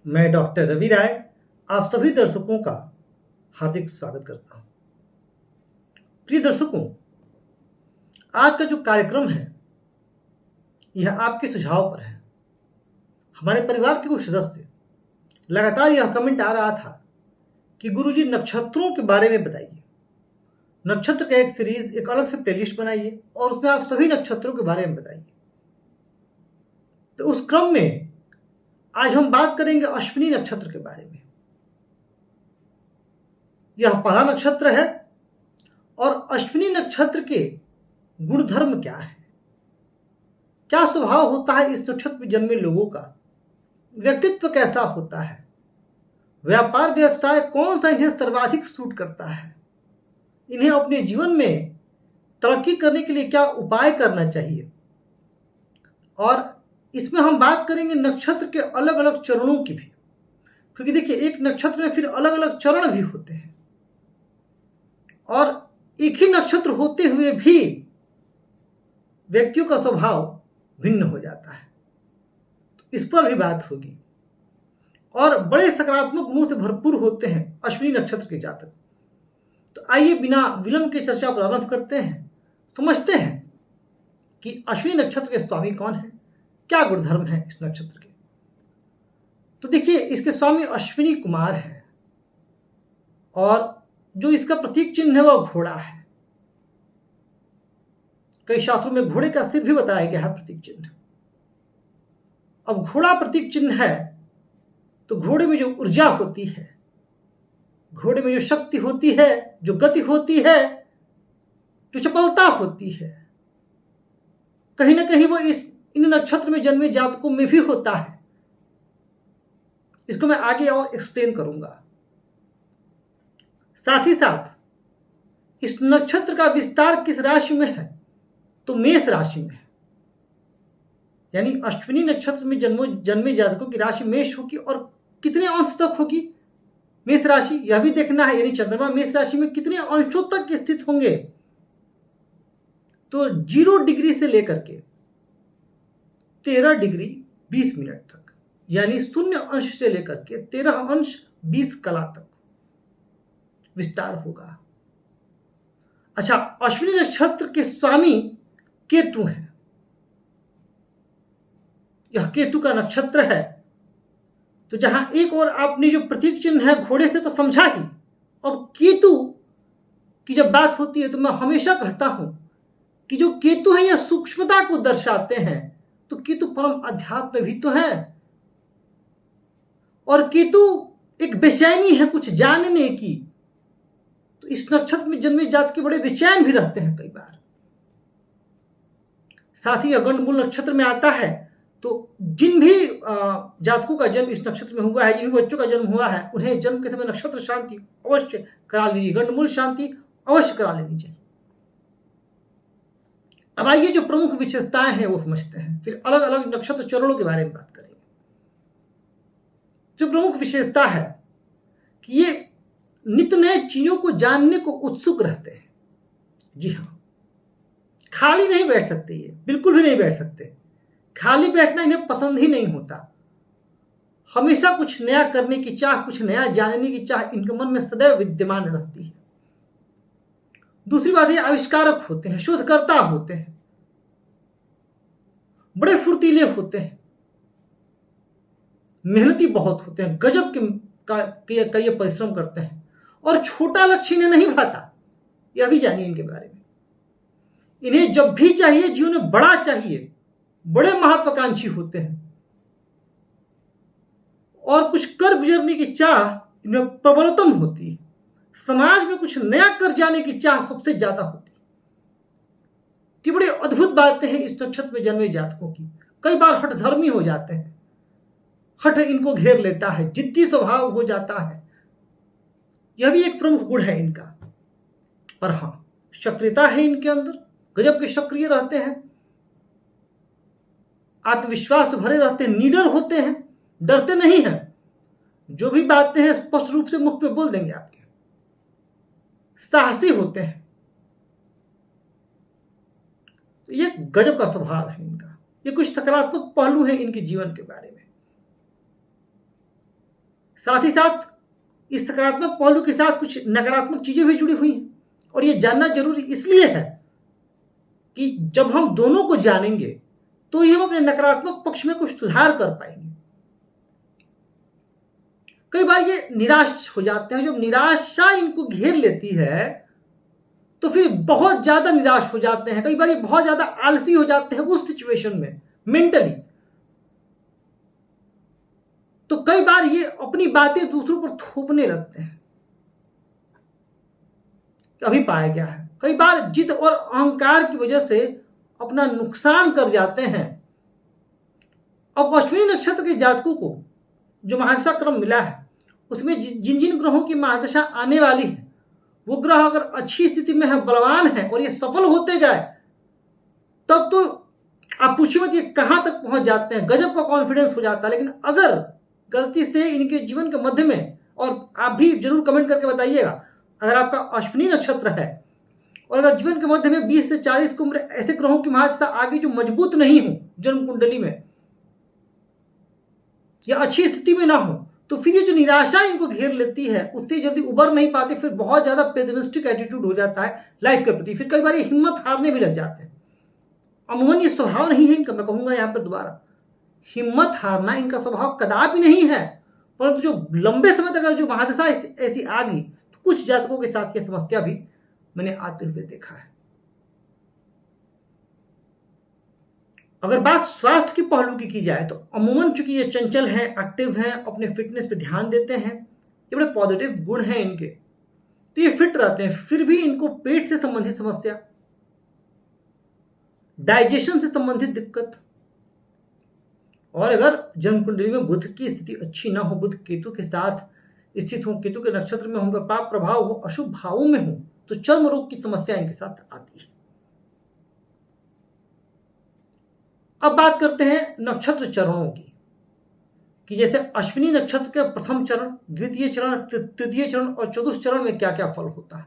मैं डॉक्टर रवि राय आप सभी दर्शकों का हार्दिक स्वागत करता हूं। प्रिय दर्शकों, आज का जो कार्यक्रम है यह आपके सुझाव पर है। हमारे परिवार के कुछ सदस्य लगातार यह कमेंट आ रहा था कि गुरुजी नक्षत्रों के बारे में बताइए, नक्षत्र का एक सीरीज, एक अलग से प्लेलिस्ट बनाइए और उसमें आप सभी नक्षत्रों के बारे में बताइए। तो उस क्रम में आज हम बात करेंगे अश्विनी नक्षत्र के बारे में। यह पहला नक्षत्र है और अश्विनी नक्षत्र के गुणधर्म क्या है, क्या स्वभाव होता है इस नक्षत्र में जन्मे लोगों का, व्यक्तित्व कैसा होता है, व्यापार व्यवसाय कौन सा इन्हें सर्वाधिक सूट करता है, इन्हें अपने जीवन में तरक्की करने के लिए क्या उपाय करना चाहिए। और इसमें हम बात करेंगे नक्षत्र के अलग अलग चरणों की भी, क्योंकि देखिए एक नक्षत्र में फिर अलग अलग चरण भी होते हैं और एक ही नक्षत्र होते हुए भी व्यक्तियों का स्वभाव भिन्न हो जाता है। तो इस पर भी बात होगी और बड़े सकारात्मक गुणों से भरपूर होते हैं अश्विनी नक्षत्र के जातक। तो आइए बिना विलंब के चर्चा प्रारंभ करते हैं, समझते हैं कि अश्विनी नक्षत्र के स्वामी कौन है, क्या गुणधर्म है इस नक्षत्र के। तो देखिए इसके स्वामी अश्विनी कुमार है और जो इसका प्रतीक चिन्ह है वह घोड़ा है। कई शास्त्रों में घोड़े का सिर भी बताया गया है प्रतीक चिन्ह। अब घोड़ा प्रतीक चिन्ह है तो घोड़े में जो ऊर्जा होती है, घोड़े में जो शक्ति होती है, जो गति होती है, जो चपलता होती है, कहीं ना कहीं वो इन नक्षत्र में जन्मे जातकों में भी होता है। इसको मैं आगे और एक्सप्लेन करूंगा। साथ ही साथ इस नक्षत्र का विस्तार किस राशि में है, तो मेष राशि में है। यानी अश्विनी नक्षत्र में जन्मे जातकों की राशि मेष होगी और कितने अंश तक होगी मेष राशि, यह भी देखना है। यानी चंद्रमा मेष राशि में कितने अंशों तक स्थित होंगे, तो 0 डिग्री से लेकर के 13 डिग्री 20 मिनट तक, यानी 0 अंश से लेकर के 13 अंश 20 कला तक विस्तार होगा। अच्छा, अश्विनी नक्षत्र के स्वामी केतु है। यह केतु का नक्षत्र है। तो जहां एक और आपने जो प्रतीक चिन्ह है घोड़े से तो समझा ही, अब केतु की जब बात होती है तो मैं हमेशा कहता हूं कि जो केतु है यह सूक्ष्मता को दर्शाते हैं। तो केतु परम अध्यात्म भी तो है और केतु एक बेचैनी है कुछ जानने की। तो इस नक्षत्र में जन्मे जात के बड़े बेचैन भी रहते हैं कई बार। साथ ही गंडमूल नक्षत्र में आता है तो जिन भी जातकों का जन्म इस नक्षत्र में हुआ है, जिन भी बच्चों का जन्म हुआ है, उन्हें जन्म के समय नक्षत्र शांति अवश्य करा लीजिए, गंडमूल शांति अवश्य करा लेनी चाहिए। अब आइए जो प्रमुख विशेषताएं हैं वो समझते हैं, फिर अलग अलग नक्षत्र चरणों के बारे में बात करेंगे। जो प्रमुख विशेषता है कि ये नित्य नए चीजों को जानने को उत्सुक रहते हैं। जी हाँ, खाली नहीं बैठ सकते, ये बिल्कुल भी नहीं बैठ सकते। खाली बैठना इन्हें पसंद ही नहीं होता। हमेशा कुछ नया करने की चाह, कुछ नया जानने की चाह इनके मन में सदैव विद्यमान रहती है। दूसरी बात ये आविष्कारक होते हैं, शोधकर्ता होते हैं, बड़े फुर्तीले होते हैं, मेहनती बहुत होते हैं, गजब का ये परिश्रम करते हैं और छोटा लक्ष्य इन्हें नहीं भाता। यह भी जानिए इनके बारे में। इन्हें जब भी चाहिए जीवन में बड़ा चाहिए, बड़े महत्वाकांक्षी होते हैं और कुछ कर गुजरने की चाह इनमें प्रबलतम होती है। समाज में कुछ नया कर जाने की चाह सबसे ज्यादा होती है। कि बड़ी अद्भुत बातें हैं इस नक्षत्र में जन्मे जातकों की। कई बार हठधर्मी हो जाते हैं, हठ इनको घेर लेता है, जिद्दी स्वभाव हो जाता है, यह भी एक प्रमुख गुण है इनका। पर हां, सक्रियता है इनके अंदर, गजब के सक्रिय रहते हैं, आत्मविश्वास भरे रहते हैं, निडर होते हैं, डरते नहीं हैं। जो भी बातें हैं स्पष्ट रूप से मुख पे बोल देंगे आपके। साहसी होते हैं। तो ये गजब का स्वभाव है इनका। ये कुछ सकारात्मक पहलू है इनके जीवन के बारे में। साथ ही साथ इस सकारात्मक पहलू के साथ कुछ नकारात्मक चीजें भी जुड़ी हुई हैं, और ये जानना जरूरी इसलिए है कि जब हम दोनों को जानेंगे तो ये हम अपने नकारात्मक पक्ष में कुछ सुधार कर पाएंगे। कई बार ये निराश हो जाते हैं, जब निराशा इनको घेर लेती है तो फिर बहुत ज्यादा निराश हो जाते हैं, कई बार ये बहुत ज्यादा आलसी हो जाते हैं उस सिचुएशन में मेंटली। तो कई बार ये अपनी बातें दूसरों पर थोपने लगते हैं, अभी पाया गया है। कई बार जिद और अहंकार की वजह से अपना नुकसान कर जाते हैं। अब अश्विनी नक्षत्र के जातकों को जो महादशा क्रम मिला है उसमें जिन जिन ग्रहों की महादशा आने वाली है वो ग्रह अगर अच्छी स्थिति में है, बलवान है और ये सफल होते जाए, तब तो आप पूछिए मत ये कहां तक पहुंच जाते हैं, गजब का कॉन्फिडेंस हो जाता है। लेकिन अगर गलती से इनके जीवन के मध्य में, और आप भी जरूर कमेंट करके बताइएगा अगर आपका अश्विनी नक्षत्र है और अगर जीवन के मध्य में 20 से 40 की उम्र ऐसे ग्रहों की महादशा आगे जो मजबूत नहीं हो जन्म कुंडली में या अच्छी स्थिति में ना हो, तो फिर ये जो निराशा इनको घेर लेती है उससे जल्दी उबर नहीं पाते, फिर बहुत ज्यादा पेसिमिस्टिक एटीट्यूड हो जाता है लाइफ के प्रति, फिर कई बार ये हिम्मत हारने भी लग जाते हैं। अमूमन ये स्वभाव नहीं है इनका, मैं कहूंगा यहाँ पर दोबारा, हिम्मत हारना इनका स्वभाव कदापि नहीं है, परंतु जो लंबे समय तक अगर जो महादशा ऐसी आ गई तो कुछ जातकों के साथ ये समस्या भी मैंने आते हुए देखा है। अगर बात स्वास्थ्य के पहलू की जाए तो अमूमन चूंकि ये चंचल हैं, एक्टिव हैं, अपने फिटनेस पे ध्यान देते हैं, ये बड़े पॉजिटिव गुण हैं इनके, तो ये फिट रहते हैं। फिर भी इनको पेट से संबंधित समस्या, डाइजेशन से संबंधित दिक्कत, और अगर जन्म कुंडली में बुध की स्थिति अच्छी ना हो, बुध केतु के साथ स्थित हो, केतु के नक्षत्र में होगा, पाप प्रभाव हो, अशुभ भावों में हो, तो चर्म रोग की समस्या इनके साथ आती है। अब बात करते हैं नक्षत्र चरणों की, कि जैसे अश्विनी नक्षत्र के प्रथम चरण, द्वितीय चरण, तृतीय चरण और चतुर्थ चरण में क्या क्या फल होता है।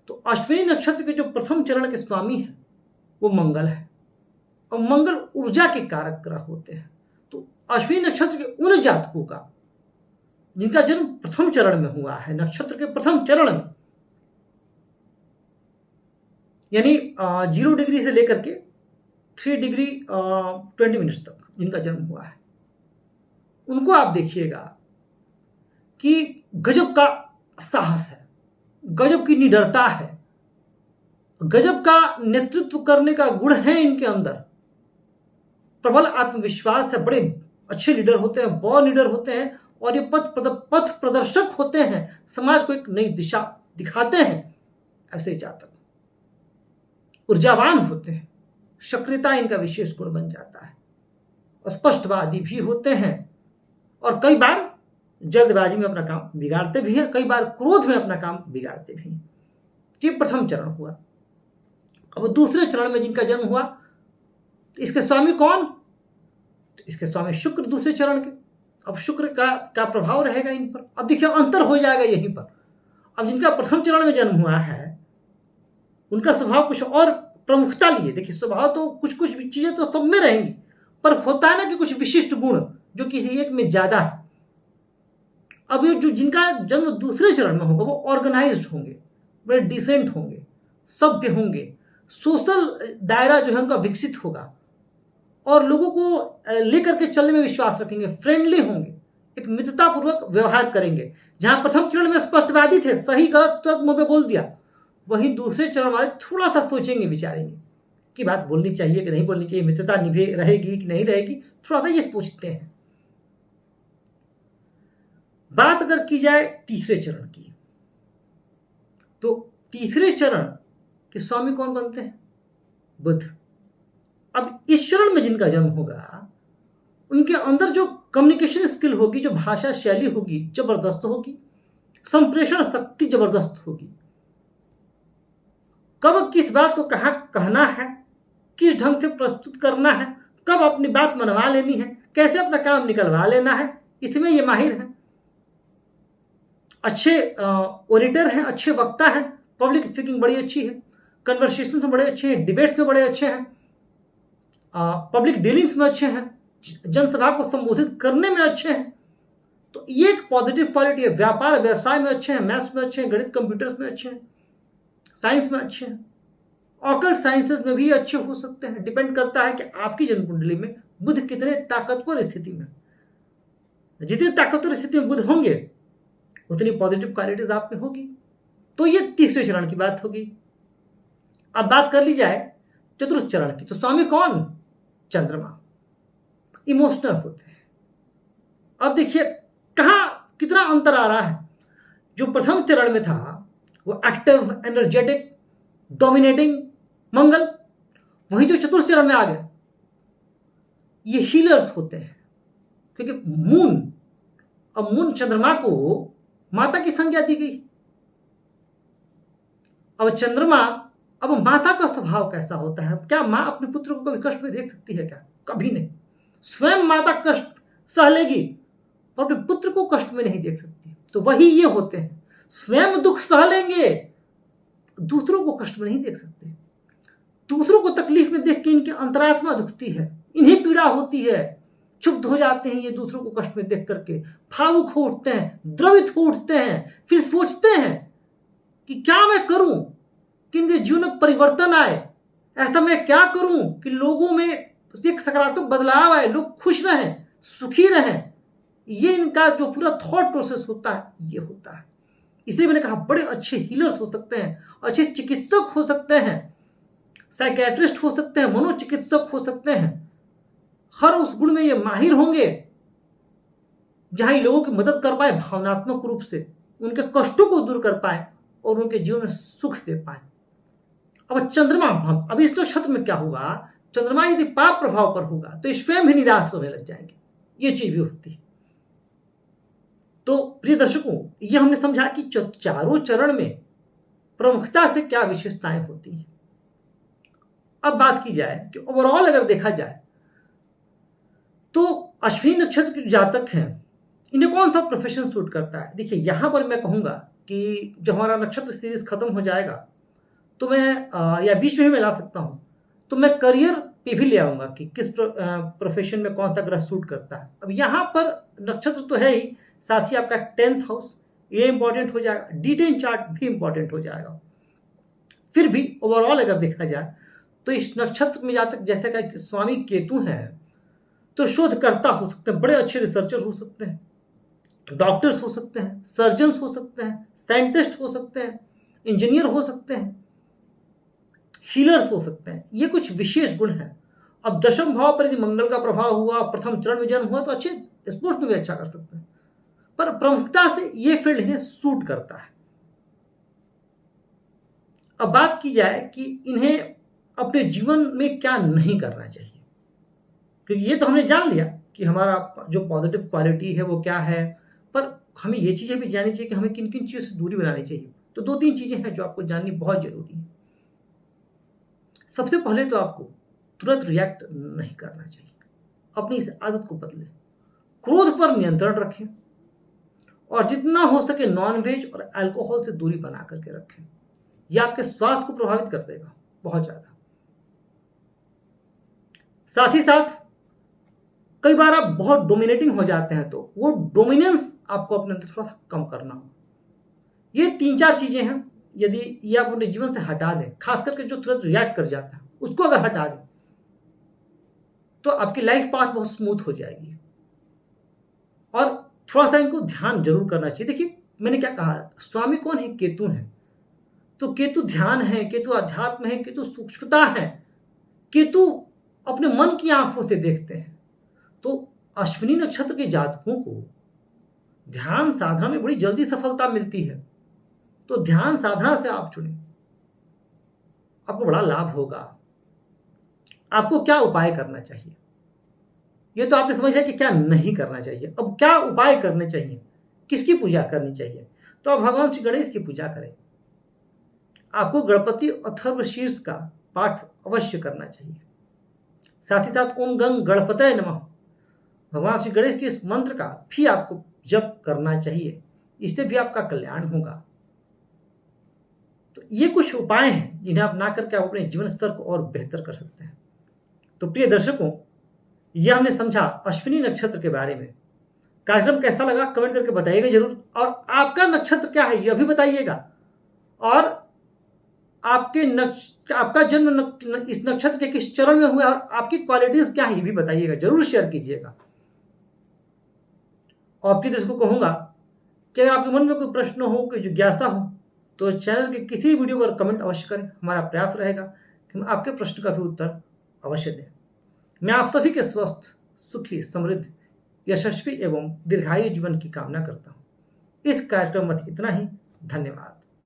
तो अश्विनी नक्षत्र के जो प्रथम चरण के स्वामी हैं वो मंगल है, और मंगल ऊर्जा के कारक ग्रह होते हैं। तो अश्विनी नक्षत्र के उन जातकों का जिनका जन्म प्रथम चरण में हुआ है, नक्षत्र के प्रथम चरण में, यानी 0 डिग्री से लेकर के 3 डिग्री 20 मिनट्स तक जिनका जन्म हुआ है, उनको आप देखिएगा कि गजब का साहस है, गजब की निडरता है, गजब का नेतृत्व करने का गुण है इनके अंदर, प्रबल आत्मविश्वास है, बड़े अच्छे लीडर होते हैं, बॉ लीडर होते हैं, और ये पथ प्रदर्शक होते हैं, समाज को एक नई दिशा दिखाते हैं। ऐसे जातक ऊर्जावान होते हैं, सक्रियता इनका विशेष गुण बन जाता है, और स्पष्टवादी भी होते हैं, और कई बार जल्दबाजी में अपना काम बिगाड़ते भी हैं, कई बार क्रोध में अपना काम बिगाड़ते भी हैं। ये प्रथम चरण हुआ। अब दूसरे चरण में जिनका जन्म हुआ, तो इसके स्वामी कौन? तो इसके स्वामी शुक्र दूसरे चरण के। अब शुक्र का प्रभाव रहेगा इन पर। अब देखिए अंतर हो जाएगा यहीं पर। अब जिनका प्रथम चरण में जन्म हुआ है उनका स्वभाव कुछ और प्रमुखता लिए। देखिए स्वभाव तो कुछ कुछ चीजें तो सब में रहेंगी, पर होता है ना कि कुछ विशिष्ट गुण जो किसी एक में ज्यादा है। अब ये जो जिनका जन्म दूसरे चरण में होगा वो ऑर्गेनाइज्ड होंगे, बड़े डिसेंट होंगे, सभ्य होंगे, सोशल दायरा जो है उनका विकसित होगा, और लोगों को लेकर के चलने में विश्वास रखेंगे, फ्रेंडली होंगे, एक मित्रतापूर्वक व्यवहार करेंगे। जहां प्रथम चरण में स्पष्टवादी थे, सही गलत तुरंत मुंह पे बोल दिया, वहीं दूसरे चरण वाले थोड़ा सा सोचेंगे, विचारेंगे कि बात बोलनी चाहिए कि नहीं बोलनी चाहिए, मित्रता निभे रहेगी कि नहीं रहेगी, थोड़ा सा ये सोचते हैं। बात अगर की जाए तीसरे चरण की, तो तीसरे चरण के स्वामी कौन बनते हैं? बुध। अब इस चरण में जिनका जन्म होगा उनके अंदर जो कम्युनिकेशन स्किल होगी, जो भाषा शैली होगी, जबरदस्त होगी, संप्रेषण शक्ति जबरदस्त होगी। कब किस बात को कहाँ कहना है, किस ढंग से प्रस्तुत करना है, कब अपनी बात मनवा लेनी है, कैसे अपना काम निकलवा लेना है, इसमें ये माहिर हैं। अच्छे ओरेटर हैं, अच्छे वक्ता हैं, पब्लिक स्पीकिंग बड़ी अच्छी है, कन्वर्सेशन में बड़े अच्छे हैं, डिबेट्स में बड़े अच्छे हैं, पब्लिक डीलिंग्स में अच्छे हैं, जनसभा को संबोधित करने में अच्छे हैं, तो ये एक पॉजिटिव क्वालिटी है। व्यापार व्यवसाय में अच्छे हैं, मैथ्स में अच्छे हैं, गणित कंप्यूटर्स में अच्छे हैं, साइंस में अच्छे हैं, ऑकल्ट साइंसेस में भी अच्छे हो सकते हैं। डिपेंड करता है कि आपकी जन्म कुंडली में बुध कितने ताकतवर स्थिति में। जितनी ताकतवर स्थिति में बुध होंगे उतनी पॉजिटिव क्वालिटीज आप में होगी। तो ये तीसरे चरण की बात होगी। अब बात कर ली जाए चतुर्थ चरण की, तो स्वामी कौन? चंद्रमा। इमोशनल होते हैं। अब देखिए कहां कितना अंतर आ रहा है। जो प्रथम चरण में था वो एक्टिव, एनर्जेटिक, डोमिनेटिंग मंगल, वहीं जो चतुर्थ चरण में आ गया ये हीलर्स होते हैं। क्योंकि अब मून चंद्रमा को माता की संज्ञा दी गई। अब चंद्रमा, अब माता का स्वभाव कैसा होता है? क्या मां अपने पुत्र को कभी कष्ट में देख सकती है क्या? कभी नहीं। स्वयं माता कष्ट सह लेगी और अपने पुत्र को कष्ट में नहीं देख सकती। तो वही ये होते हैं, स्वयं दुख सह लेंगे, दूसरों को कष्ट में नहीं देख सकते। दूसरों को तकलीफ में देख के इनकी अंतरात्मा दुखती है, इन्हें पीड़ा होती है, क्षुब्ध हो जाते हैं ये दूसरों को कष्ट में देख करके, भावुक हो उठते हैं, द्रवित हो उठते हैं। फिर सोचते हैं कि क्या मैं करूं कि इनके जीवन में परिवर्तन आए, ऐसा मैं क्या करूं कि लोगों में एक सकारात्मक बदलाव आए, लोग खुश रहें, सुखी रहें। ये इनका जो पूरा थॉट प्रोसेस होता है ये होता है। इसलिए मैंने कहा बड़े अच्छे हीलर्स हो सकते हैं, अच्छे चिकित्सक हो सकते हैं, साइकेट्रिस्ट हो सकते हैं, मनोचिकित्सक हो सकते हैं। हर उस गुण में ये माहिर होंगे जहां ये लोगों की मदद कर पाए, भावनात्मक रूप से उनके कष्टों को दूर कर पाए और उनके जीवन में सुख दे पाए। अब चंद्रमा, अब इस नक्षत्र में क्या होगा? चंद्रमा यदि पाप प्रभाव पर होगा तो स्वयं ही निराश होने लग जाएंगे। ये चीज भी होती है। तो प्रिय दर्शकों, ये हमने समझा कि चारों चरण में प्रमुखता से क्या विशेषताएं होती हैं। अब बात की जाए कि ओवरऑल अगर देखा जाए तो अश्विनी नक्षत्र के जातक हैं, इन्हें कौन सा प्रोफेशन सूट करता है? देखिए यहां पर मैं कहूंगा कि जब हमारा नक्षत्र सीरीज खत्म हो जाएगा तो मैं या बीच में भी मैं ला सकता हूं, तो मैं करियर पे भी ले आऊंगा कि किस प्रोफेशन में कौन सा ग्रह सूट करता है। अब यहां पर नक्षत्र तो है ही, साथ ही आपका 10th हाउस ये इंपॉर्टेंट हो जाएगा, D10 चार्ट भी इंपॉर्टेंट हो जाएगा। फिर भी ओवरऑल अगर देखा जाए तो इस नक्षत्र में जातक जैसे का स्वामी केतु हैं तो शोधकर्ता हो सकते हैं, बड़े अच्छे रिसर्चर हो सकते हैं, डॉक्टर्स हो सकते हैं, सर्जन्स हो सकते हैं, साइंटिस्ट हो सकते हैं, इंजीनियर हो सकते हैं, हीलर्स हो सकते हैं। ये कुछ विशेष गुण हैं। अब दशम भाव पर यदि मंगल का प्रभाव हुआ, प्रथम चरण में जन्म हुआ तो अच्छे स्पोर्ट्स में भी अच्छा कर सकते हैं, पर प्रमुखता से ये फील्ड इन्हें सूट करता है। अब बात की जाए कि इन्हें अपने जीवन में क्या नहीं करना चाहिए, क्योंकि ये तो हमने जान लिया कि हमारा जो पॉजिटिव क्वालिटी है वो क्या है, पर हमें ये चीजें भी जाननी चाहिए कि हमें किन किन चीजों से दूरी बनानी चाहिए। तो 2-3 चीजें हैं जो आपको जाननी बहुत जरूरी है। सबसे पहले तो आपको तुरंत रिएक्ट नहीं करना चाहिए, अपनी इस आदत को बदलें, क्रोध पर नियंत्रण रखें और जितना हो सके नॉनवेज और अल्कोहल से दूरी बना करके रखें। यह आपके स्वास्थ्य को प्रभावित कर देगा बहुत ज्यादा। साथ ही साथ कई बार आप बहुत डोमिनेटिंग हो जाते हैं तो वो डोमिनेंस आपको अपने अंदर थोड़ा सा कम करना होगा। ये 3-4 चीजें हैं, यदि ये आप अपने जीवन से हटा दें, खास करके जो तुरंत रिएक्ट कर जाता है उसको अगर हटा दें तो आपकी लाइफ पाथ बहुत स्मूथ हो जाएगी। और थोड़ा सा इनको ध्यान जरूर करना चाहिए। देखिए मैंने क्या कहा, स्वामी कौन है? केतु है। तो केतु ध्यान है, केतु अध्यात्म है, केतु सूक्ष्मता है, केतु अपने मन की आंखों से देखते हैं। तो अश्विनी नक्षत्र के जातकों को ध्यान साधना में बड़ी जल्दी सफलता मिलती है। तो ध्यान साधना से आप चुनें, आपको बड़ा लाभ होगा। आपको क्या उपाय करना चाहिए, ये तो आपने समझ लिया कि क्या नहीं करना चाहिए। अब क्या उपाय करने चाहिए, किसकी पूजा करनी चाहिए? तो आप भगवान श्री गणेश की पूजा करें। आपको गणपति अथर्वशीर्ष का पाठ अवश्य करना चाहिए। साथ ही साथ ओम गंग गणपतये नमः, भगवान श्री गणेश के इस मंत्र का भी आपको जप करना चाहिए। इससे भी आपका कल्याण होगा। तो ये कुछ उपाय हैं जिन्हें अपना करके आप अपने जीवन स्तर को और बेहतर कर सकते हैं। तो प्रिय दर्शकों, यह हमने समझा अश्विनी नक्षत्र के बारे में। कार्यक्रम कैसा लगा कमेंट करके बताइएगा जरूर, और आपका नक्षत्र क्या है यह भी बताइएगा, और आपका जन्म इस नक्षत्र के किस चरण में हुआ है और आपकी क्वालिटीज क्या है ये भी बताइएगा, जरूर शेयर कीजिएगा। और आपकी दोस्तों को कहूंगा कि अगर आपके मन में कोई प्रश्न हो, कोई जिज्ञासा हो, तो चैनल के किसी वीडियो पर कमेंट अवश्य करें। हमारा प्रयास रहेगा कि हम आपके प्रश्न का भी उत्तर अवश्य दें। मैं आप सभी के स्वस्थ, सुखी, समृद्ध, यशस्वी एवं दीर्घायु जीवन की कामना करता हूँ। इस कार्यक्रम में इतना ही। धन्यवाद।